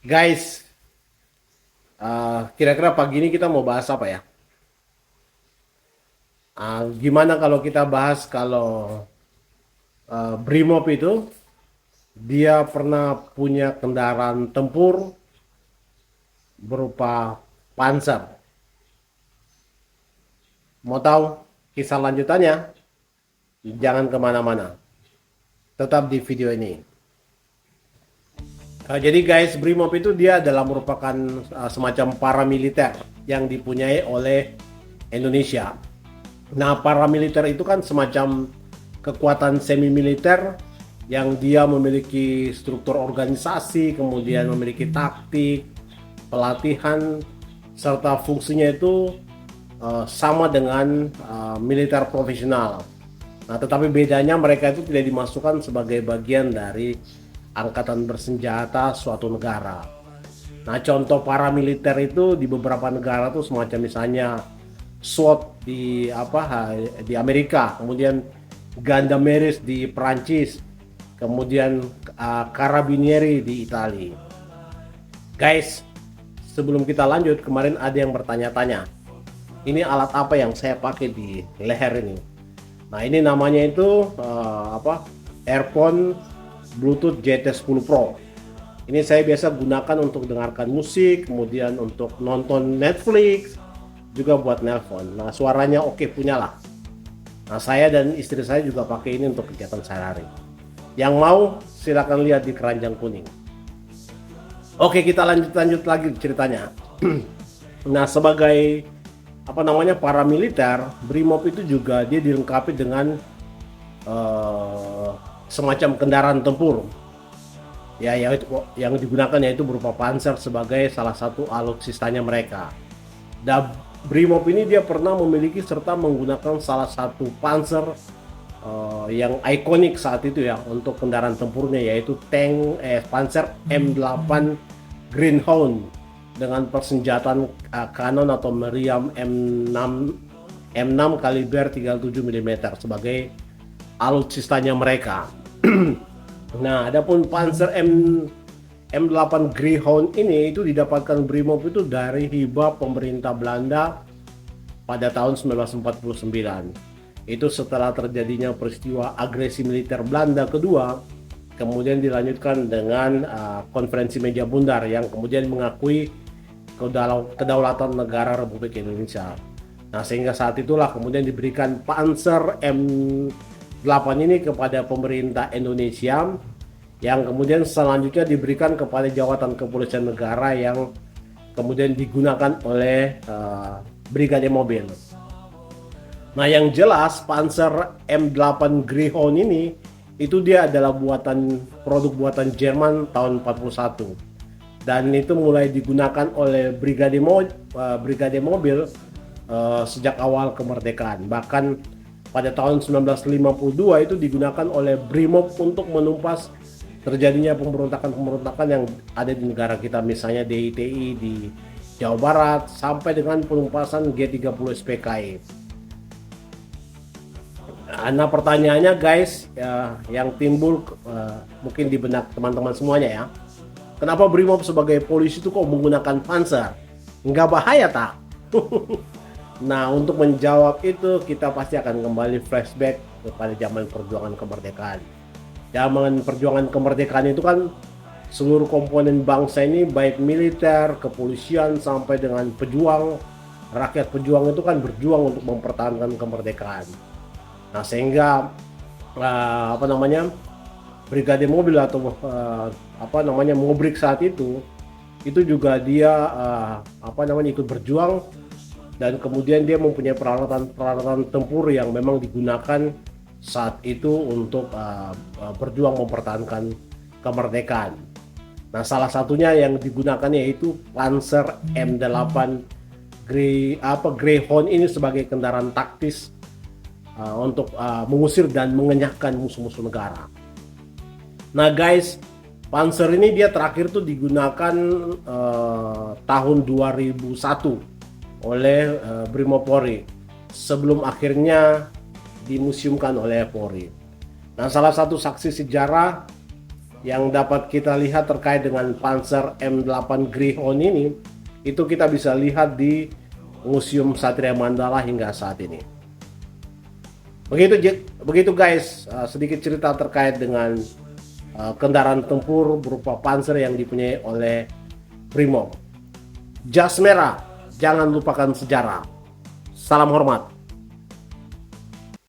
Guys, kira-kira pagi ini kita mau bahas apa ya? Gimana kalau kita bahas kalau Brimob itu dia pernah punya kendaraan tempur berupa Panzer. Mau tahu kisah lanjutannya? Jangan kemana-mana. Tetap di video ini. Jadi guys, Brimob itu dia adalah merupakan semacam paramiliter yang dipunyai oleh Indonesia. Nah, paramiliter itu kan semacam kekuatan semi militer yang dia memiliki struktur organisasi, kemudian memiliki taktik, pelatihan, serta fungsinya itu sama dengan militer profesional. Nah, tetapi bedanya mereka itu tidak dimasukkan sebagai bagian dari angkatan bersenjata suatu negara. Nah, contoh paramiliter itu di beberapa negara tuh semacam misalnya SWAT di Amerika, kemudian Gendarmerie di Perancis, kemudian Carabinieri di Italia. Guys, sebelum kita lanjut, kemarin ada yang bertanya-tanya, ini alat apa yang saya pakai di leher ini? Nah, ini namanya itu Earphone Bluetooth JT10 Pro. Ini saya biasa gunakan untuk dengarkan musik, kemudian untuk nonton Netflix, juga buat nelpon. Nah, suaranya oke punya lah. Nah, saya dan istri saya juga pakai ini untuk kegiatan sehari-hari. Yang mau silakan lihat di keranjang kuning. Oke, kita lanjut lagi ceritanya. Nah, sebagai paramiliter, Brimob itu juga dia dilengkapi dengan semacam kendaraan tempur. Ya, yang digunakan yaitu berupa Panzer sebagai salah satu alutsistanya mereka. Dan Brimob ini dia pernah memiliki serta menggunakan salah satu Panzer yang ikonik saat itu ya untuk kendaraan tempurnya, yaitu Panzer M8 Greyhound dengan persenjataan kanon atau meriam M6 kaliber 37 mm sebagai alutsistanya mereka. Nah, adapun Panzer M8 Greyhound ini itu didapatkan Brimob itu dari hibah pemerintah Belanda pada tahun 1949. Itu setelah terjadinya peristiwa agresi militer Belanda kedua, kemudian dilanjutkan dengan konferensi meja bundar yang kemudian mengakui kedaulatan negara Republik Indonesia. Nah, sehingga saat itulah kemudian diberikan Panzer M8 ini kepada pemerintah Indonesia, yang kemudian selanjutnya diberikan kepada jawatan kepolisian negara yang kemudian digunakan oleh Brigade Mobil. Nah, yang jelas Panzer M8 Greyhound ini itu dia adalah produk buatan Jerman tahun 41, dan itu mulai digunakan oleh Brigade Mobil sejak awal kemerdekaan. Bahkan pada tahun 1952 itu digunakan oleh Brimob untuk menumpas terjadinya pemberontakan yang ada di negara kita, misalnya DITI di Jawa Barat sampai dengan penumpasan G30 SPKI. Nah, pertanyaannya guys, yang timbul mungkin di benak teman-teman semuanya ya, kenapa Brimob sebagai polisi itu kok menggunakan Panzer? Nggak bahaya tak? Nah, untuk menjawab itu kita pasti akan kembali flashback kepada zaman perjuangan kemerdekaan. Zaman perjuangan kemerdekaan itu kan seluruh komponen bangsa ini, baik militer, kepolisian sampai dengan pejuang, rakyat pejuang itu kan berjuang untuk mempertahankan kemerdekaan. Nah, sehingga Brigade Mobil atau Mobrik saat itu juga dia ikut berjuang, dan kemudian dia mempunyai peralatan tempur yang memang digunakan saat itu untuk berjuang mempertahankan kemerdekaan. Nah, salah satunya yang digunakan yaitu Panzer M8 Greyhound ini sebagai kendaraan taktis untuk mengusir dan mengenyahkan musuh-musuh negara. Nah guys, Panzer ini dia terakhir tuh digunakan tahun 2001 oleh Brimopolri sebelum akhirnya dimuseumkan oleh Polri. Nah, salah satu saksi sejarah yang dapat kita lihat terkait dengan Panzer M8 Greyhound ini, itu kita bisa lihat di Museum Satria Mandala hingga saat ini. Begitu guys, sedikit cerita terkait dengan kendaraan tempur berupa Panzer yang dipunyai oleh Brimob. Jas merah, jangan lupakan sejarah. Salam hormat.